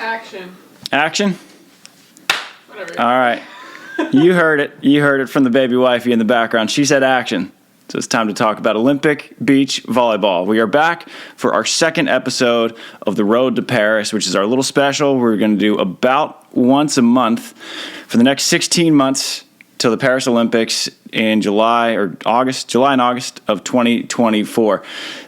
Action. Action? Whatever. All right. You heard it. You heard it from the baby wifey in the background. She said action. So it's time to talk about Olympic Beach Volleyball. We are back for our second episode of The Road to Paris, which is our little special. We're going to do about once a month for the next 16 months till the Paris Olympics in July and August of 2024.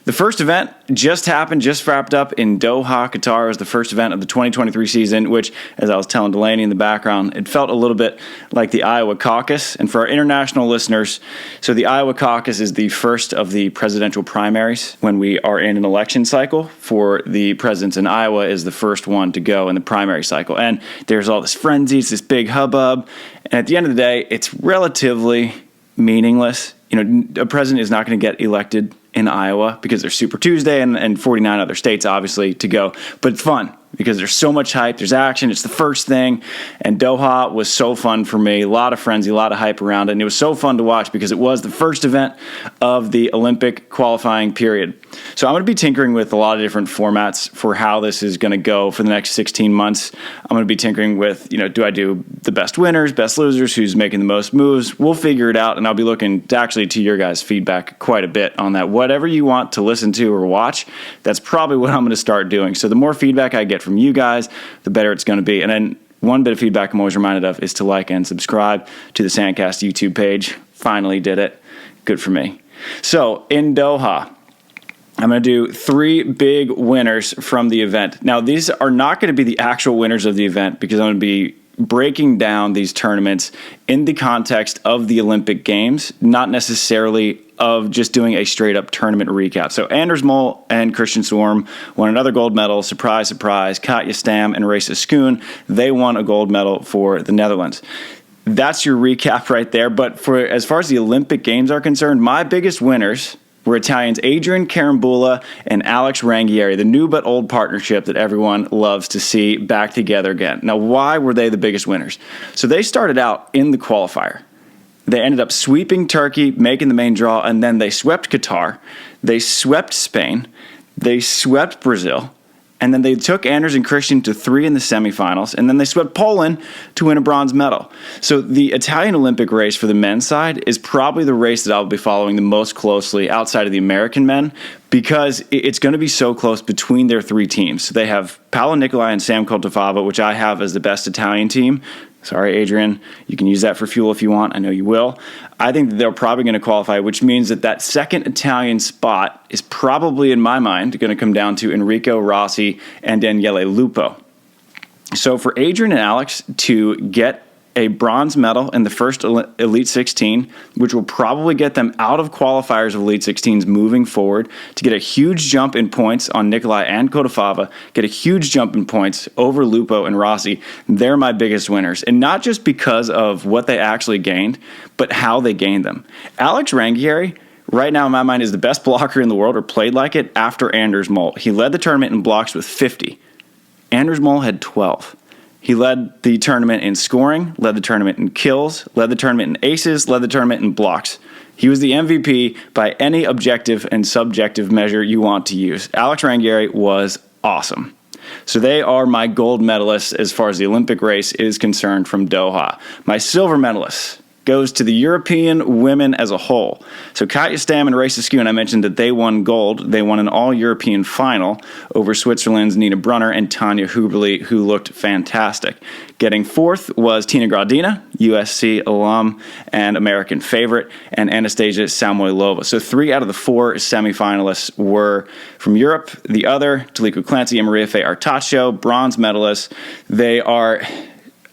The first event just happened, just wrapped up in Doha, Qatar. It was the first event of the 2023 season, which, as I was telling Delaney in the background, it felt a little bit like the Iowa caucus. And for our international listeners, so the Iowa caucus is the first of the presidential primaries when we are in an election cycle. For the presidents in Iowa is the first one to go in the primary cycle. And there's all this frenzy, it's this big hubbub. And at the end of the day, it's relatively meaningless. You know, a president is not going to get elected in Iowa because there's Super Tuesday and 49 other states, obviously, to go. But it's fun because there's so much hype. There's action. It's the first thing. And Doha was so fun for me. A lot of frenzy, a lot of hype around it. And it was so fun to watch because it was the first event of the Olympic qualifying period. So I'm going to be tinkering with a lot of different formats for how this is going to go for the next 16 months. I'm going to be tinkering with, do I do the best winners, best losers, who's making the most moves? We'll figure it out. And I'll be looking to your guys' feedback quite a bit on that. Whatever you want to listen to or watch, that's probably what I'm going to start doing. So the more feedback I get from you guys, the better it's going to be. And then one bit of feedback I'm always reminded of is to like and subscribe to the SANDCAST YouTube page. Finally did it. Good for me. So in Doha, I'm going to do 3 big winners from the event. Now, these are not going to be the actual winners of the event because I'm going to be breaking down these tournaments in the context of the Olympic Games, not necessarily of just doing a straight-up tournament recap. So Anders Mol and Kristen won another gold medal. Surprise, surprise. Katja Stam and Reza Schoon, they won a gold medal for the Netherlands. That's your recap right there. But for as far as the Olympic Games are concerned, my biggest winners were Italians Adrian, Carambula, and Alex Ranghieri, the new but old partnership that everyone loves to see back together again. Now, why were they the biggest winners? So they started out in the qualifier. They ended up sweeping Turkey, making the main draw, and then they swept Qatar. They swept Spain. They swept Brazil. And then they took Anders and Kristen to 3 in the semifinals, and then they swept Poland to win a bronze medal. So the Italian Olympic race for the men's side is probably the race that I'll be following the most closely outside of the American men because it's going to be so close between their 3 teams. So they have Paolo Nicolai and Sam Koltafava, which I have as the best Italian team. Sorry, Adrian. You can use that for fuel if you want. I know you will. I think that they're probably going to qualify, which means that second Italian spot is probably, in my mind, going to come down to Enrico Rossi and Daniele Lupo. So for Adrian and Alex to get a bronze medal in the first Elite 16, which will probably get them out of qualifiers of Elite 16s moving forward, to get a huge jump in points on Nicolai and Koltafava, get a huge jump in points over Lupo and Rossi. They're my biggest winners. And not just because of what they actually gained, but how they gained them. Alex Ranghieri, right now in my mind, is the best blocker in the world, or played like it, after Anders Mol. He led the tournament in blocks with 50. Anders Mol had 12. He led the tournament in scoring, led the tournament in kills, led the tournament in aces, led the tournament in blocks. He was the MVP by any objective and subjective measure you want to use. Alex Ranghieri was awesome. So they are my gold medalists as far as the Olympic race is concerned from Doha. My silver medalists goes to the European women as a whole. So Katja Stam and Reza Schoon, I mentioned that they won gold. They won an all-European final over Switzerland's Nina Brunner and Tanja Huberli, who looked fantastic. Getting 4th was Tina Gradina, USC alum and American favorite, and Anastasia Samoilova. So 3 out of the 4 semifinalists were from Europe. The other, Taliku Clancy and Maria Faye Artaccio, bronze medalists. They are...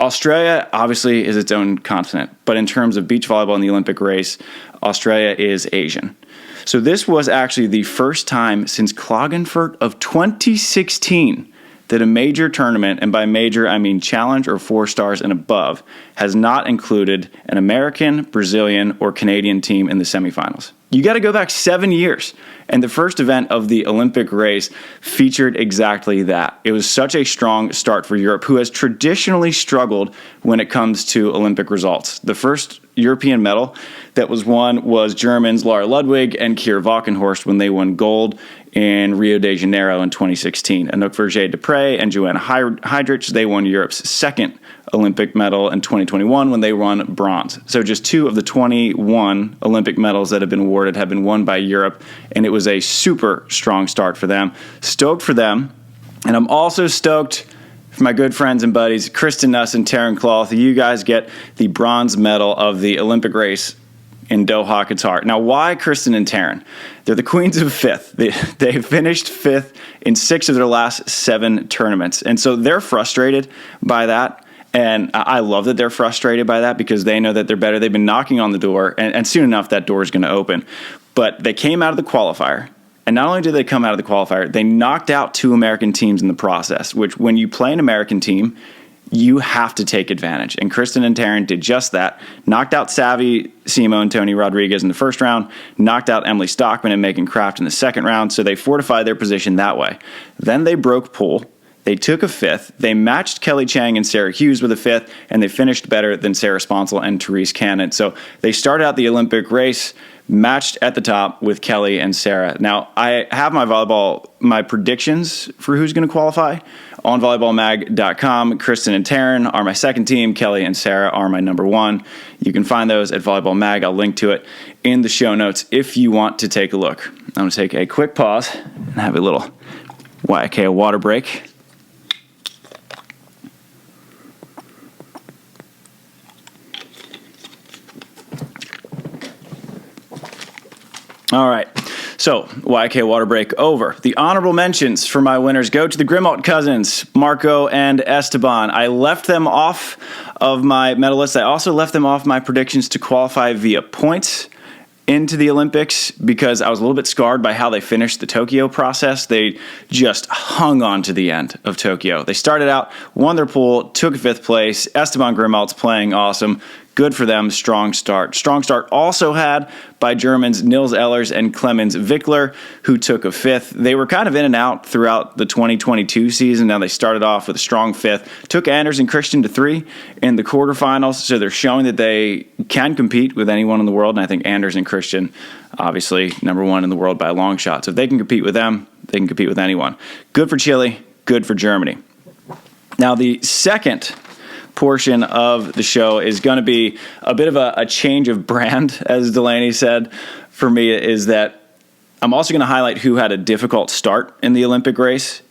Australia, obviously, is its own continent, but in terms of beach volleyball in the Olympic race, Australia is Asian. So this was actually the first time since Klagenfurt of 2016 that a major tournament, and by major I mean challenge or 4 stars and above, has not included an American, Brazilian, or Canadian team in the semifinals. You got to go back 7 years. And the first event of the Olympic race featured exactly that. It was such a strong start for Europe, who has traditionally struggled when it comes to Olympic results. The first European medal that was won was Germans Lara Ludwig and Kier Valkenhorst when they won gold in Rio de Janeiro in 2016. Anouk Verger-Deprez and Joanna Heidrich, they won Europe's second Olympic medal in 2021 when they won bronze. So just 2 of the 21 Olympic medals that have been awarded have been won by Europe, and it was a super strong start for them. Stoked for them. And I'm also stoked for my good friends and buddies, Kristen, Nuss, and Taryn Kloth. You guys get the bronze medal of the Olympic race in Doha, Qatar. Now, why Kristen and Taryn? They're the queens of fifth. They finished fifth in 6 of their last 7 tournaments. And so they're frustrated by that. And I love that they're frustrated by that because they know that they're better. They've been knocking on the door, and soon enough that door is going to open. But they came out of the qualifier. And not only did they come out of the qualifier, they knocked out 2 American teams in the process, which when you play an American team, you have to take advantage. And Kristen and Taryn did just that. Knocked out Savvy, Simo, and Tony Rodriguez in the first round. Knocked out Emily Stockman and Megan Kraft in the second round. So they fortified their position that way. Then they broke pool. They took a 5th. They matched Kelly Chang and Sarah Hughes with a 5th. And they finished better than Sarah Sponsel and Therese Cannon. So they started out the Olympic race matched at the top with Kelly and Sarah. Now, I have my predictions for who's going to qualify on volleyballmag.com. Kristen and Taryn are my second team. Kelly and Sarah are my number 1. You can find those at Volleyball Mag. I'll link to it in the show notes if you want to take a look. I'm going to take a quick pause and have a little YK water break. All right, so YK water break over. The honorable mentions for my winners go to the Grimalt cousins, Marco and Esteban. I left them off of my medalists. I also left them off my predictions to qualify via points into the Olympics because I was a little bit scarred by how they finished the Tokyo process. They just hung on to the end of Tokyo. They started out, won their pool, took 5th place. Esteban Grimalt's playing awesome. Good for them. Strong start. Strong start also had by Germans Nils Ehlers and Clemens Wickler, who took a 5th. They were kind of in and out throughout the 2022 season. Now they started off with a strong 5th. Took Anders and Christian to 3 in the quarterfinals. So they're showing that they can compete with anyone in the world. And I think Anders and Christian, obviously, number 1 in the world by a long shot. So if they can compete with them, they can compete with anyone. Good for Chile. Good for Germany. Now the second portion of the show is going to be a bit of a change of brand, as Delaney said. For me, is that I'm also going to highlight who had a difficult start in the Olympic race.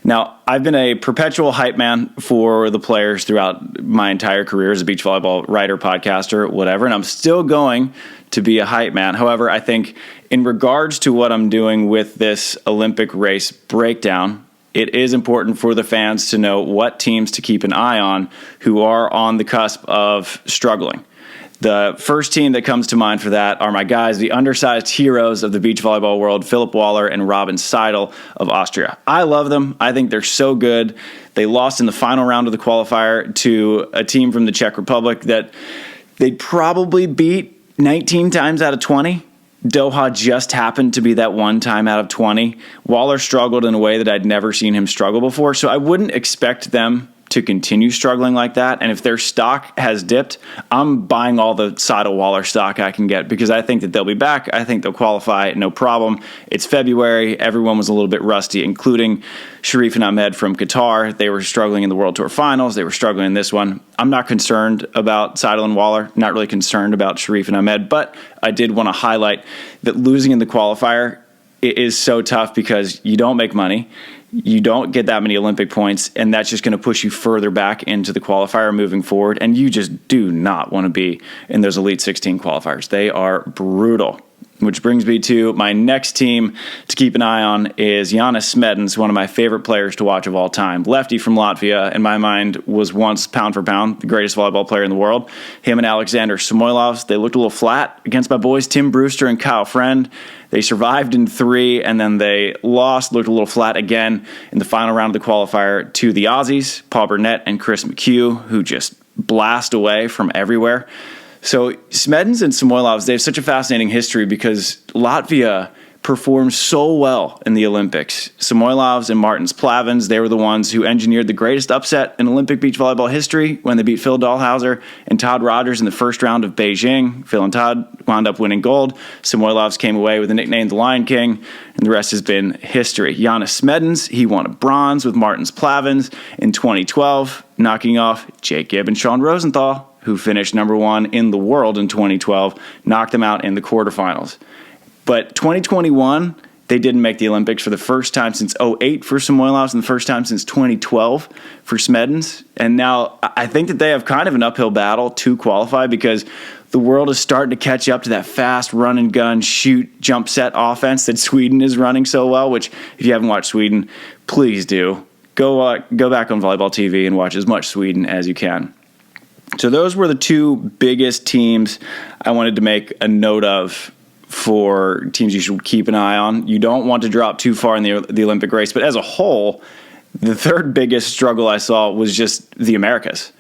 Now, I've been a perpetual hype man for the players throughout my entire career as a beach volleyball writer, podcaster, whatever, and I'm still going to be a hype man. However, I think in regards to what I'm doing with this Olympic race breakdown, it is important for the fans to know what teams to keep an eye on who are on the cusp of struggling. The first team that comes to mind for that are my guys, the undersized heroes of the beach volleyball world, Philipp Waller and Robin Seidel of Austria. I love them. I think they're so good. They lost in the final round of the qualifier to a team from the Czech Republic that they'd probably beat 19 times out of 20. Doha just happened to be that one time out of 20. Waller struggled in a way that I'd never seen him struggle before, so I wouldn't expect them to continue struggling like that. And if their stock has dipped, I'm buying all the Seidel Waller stock I can get because I think that they'll be back. I think they'll qualify, no problem. It's February. Everyone was a little bit rusty, including Sharif and Ahmed from Qatar. They were struggling in the World Tour Finals. They were struggling in this one. I'm not concerned about Seidel and Waller, not really concerned about Sharif and Ahmed, but I did want to highlight that losing in the qualifier is so tough because you don't make money. You don't get that many Olympic points, and that's just going to push you further back into the qualifier moving forward, and you just do not want to be in those Elite 16 qualifiers. They are brutal. Which brings me to my next team to keep an eye on is Jānis Smedens, one of my favorite players to watch of all time. Lefty from Latvia, in my mind, was once pound for pound the greatest volleyball player in the world. Him and Alexander Samoilovs, they looked a little flat against my boys Tim Brewster and Kyle Friend. They survived in 3, and then they lost, looked a little flat again in the final round of the qualifier to the Aussies, Paul Burnett and Chris McHugh, who just blast away from everywhere. So Smedens and Samoilovs, they have such a fascinating history because Latvia performed so well in the Olympics. Samoilovs and Martins Plavins, they were the ones who engineered the greatest upset in Olympic beach volleyball history when they beat Phil Dahlhauser and Todd Rogers in the first round of Beijing. Phil and Todd wound up winning gold. Samoilovs came away with the nickname the Lion King, and the rest has been history. Giannis Smedins, he won a bronze with Martins Plavins in 2012, knocking off Jake Gibb and Sean Rosenthal, who finished number one in the world in 2012, knocked them out in the quarterfinals. But 2021, they didn't make the Olympics for the first time since 2008 for Samoilovs and the first time since 2012 for Smedins. And now I think that they have kind of an uphill battle to qualify because the world is starting to catch up to that fast run and gun, shoot, jump set offense that Sweden is running so well, which if you haven't watched Sweden, please do. Go back on Volleyball TV and watch as much Sweden as you can. So those were the two biggest teams I wanted to make a note of for teams you should keep an eye on. You don't want to drop too far in the Olympic race, but as a whole, the third biggest struggle I saw was just the Americas.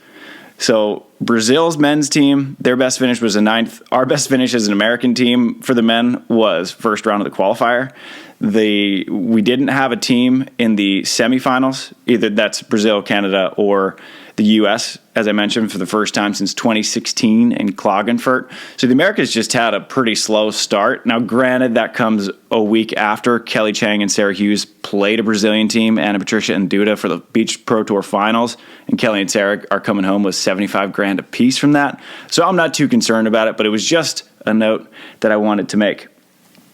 So Brazil's men's team, their best finish was a 9th. Our best finish as an American team for the men was first round of the qualifier. We didn't have a team in the semifinals, either that's Brazil, Canada, or the U.S., as I mentioned, for the first time since 2016 in Klagenfurt. So the Americas just had a pretty slow start. Now, granted, that comes a week after Kelly Chang and Sarah Hughes played a Brazilian team, Ana Patricia and Duda, for the Beach Pro Tour finals, and Kelly and Sarah are coming home with $75,000 apiece from that. So I'm not too concerned about it, but it was just a note that I wanted to make.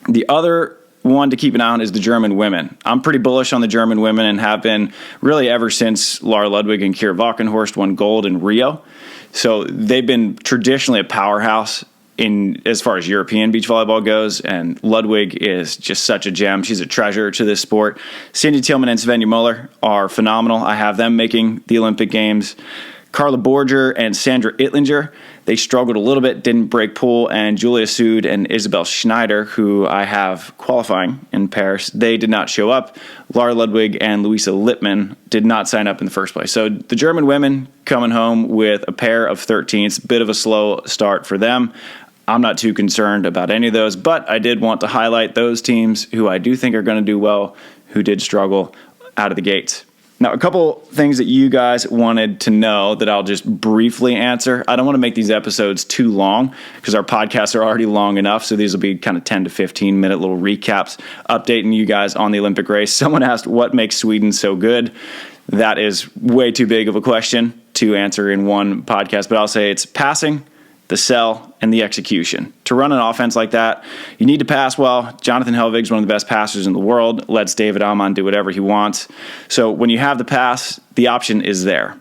The other one to keep an eye on is the German women. I'm pretty bullish on the German women and have been really ever since Lara Ludwig and Kira Valkenhorst won gold in Rio. So they've been traditionally a powerhouse in as far as European beach volleyball goes, and Ludwig is just such a gem. She's a treasure to this sport. Cindy Tillman and Svenja Muller are phenomenal. I have them making the Olympic Games. Carla Borger and Sandra Ittlinger, they struggled a little bit, didn't break pool, and Julia Sood and Isabel Schneider, who I have qualifying in Paris, they did not show up. Lara Ludwig and Louisa Lippmann did not sign up in the first place. So the German women coming home with a pair of 13ths, bit of a slow start for them. I'm not too concerned about any of those, but I did want to highlight those teams who I do think are going to do well, who did struggle out of the gates. Now, a couple things that you guys wanted to know that I'll just briefly answer. I don't want to make these episodes too long because our podcasts are already long enough, so these will be kind of 10 to 15-minute little recaps updating you guys on the Olympic race. Someone asked, what makes Sweden so good? That is way too big of a question to answer in one podcast, but I'll say it's passing, the sell, and the execution. To run an offense like that, you need to pass well. Jonathan Helvig's one of the best passers in the world, lets David Amon do whatever he wants. So when you have the pass, the option is there.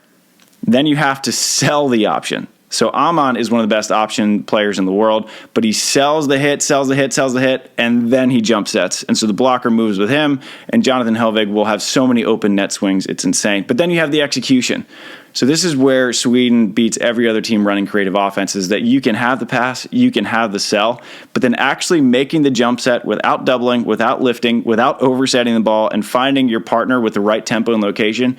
Then you have to sell the option. So Amon is one of the best option players in the world, but he sells the hit, and then he jump sets. And so the blocker moves with him, and Jonathan Helvig will have so many open net swings, it's insane. But then you have the execution. So this is where Sweden beats every other team running creative offenses, that you can have the pass, you can have the sell, but then actually making the jump set without doubling, without lifting, without oversetting the ball, and finding your partner with the right tempo and location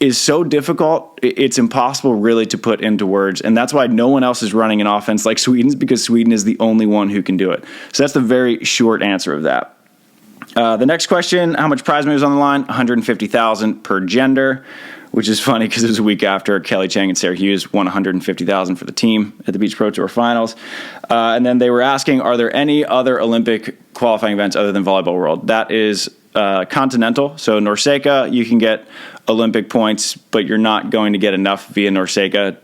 is so difficult, it's impossible really to put into words. And that's why no one else is running an offense like Sweden's, because Sweden is the only one who can do it. So that's the very short answer of that. The next question, how much prize money was on the line? $150,000 per gender, which is funny because it was a week after Kelly Chang and Sarah Hughes won $150,000 for the team at the Beach Pro Tour Finals. And then they were asking, are there any other Olympic qualifying events other than Volleyball World? That is continental. So Norseka, you can get Olympic points, but you're not going to get enough via Norseka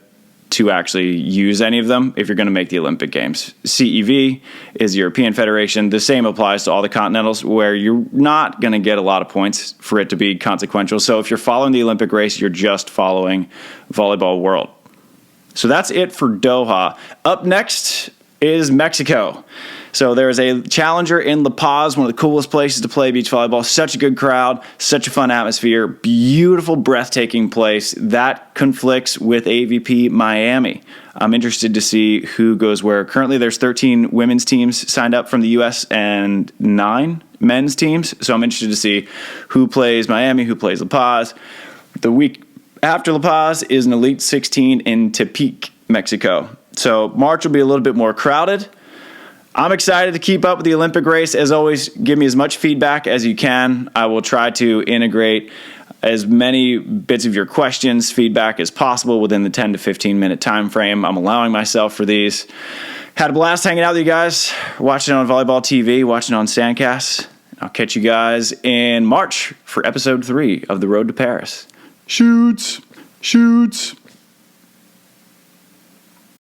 to actually use any of them if you're going to make the Olympic Games. CEV is the European Federation. The same applies to all the continentals, where you're not going to get a lot of points for it to be consequential. So if you're following the Olympic race, you're just following Volleyball World. So that's it for Doha. Up next is Mexico. So there is a challenger in La Paz, one of the coolest places to play beach volleyball. Such a good crowd, such a fun atmosphere, beautiful, breathtaking place. That conflicts with AVP Miami. I'm interested to see who goes where. Currently, there's 13 women's teams signed up from the U.S. and 9 men's teams. So I'm interested to see who plays Miami, who plays La Paz. The week after La Paz is an Elite 16 in Tepic, Mexico. So March will be a little bit more crowded. I'm excited to keep up with the Olympic race. As always, give me as much feedback as you can. I will try to integrate as many bits of your questions, feedback as possible within the 10 to 15 minute time frame I'm allowing myself for these. Had a blast hanging out with you guys, watching on Volleyball TV, watching on SANDCAST. I'll catch you guys in March for episode 3 of The Road to Paris. Shoots.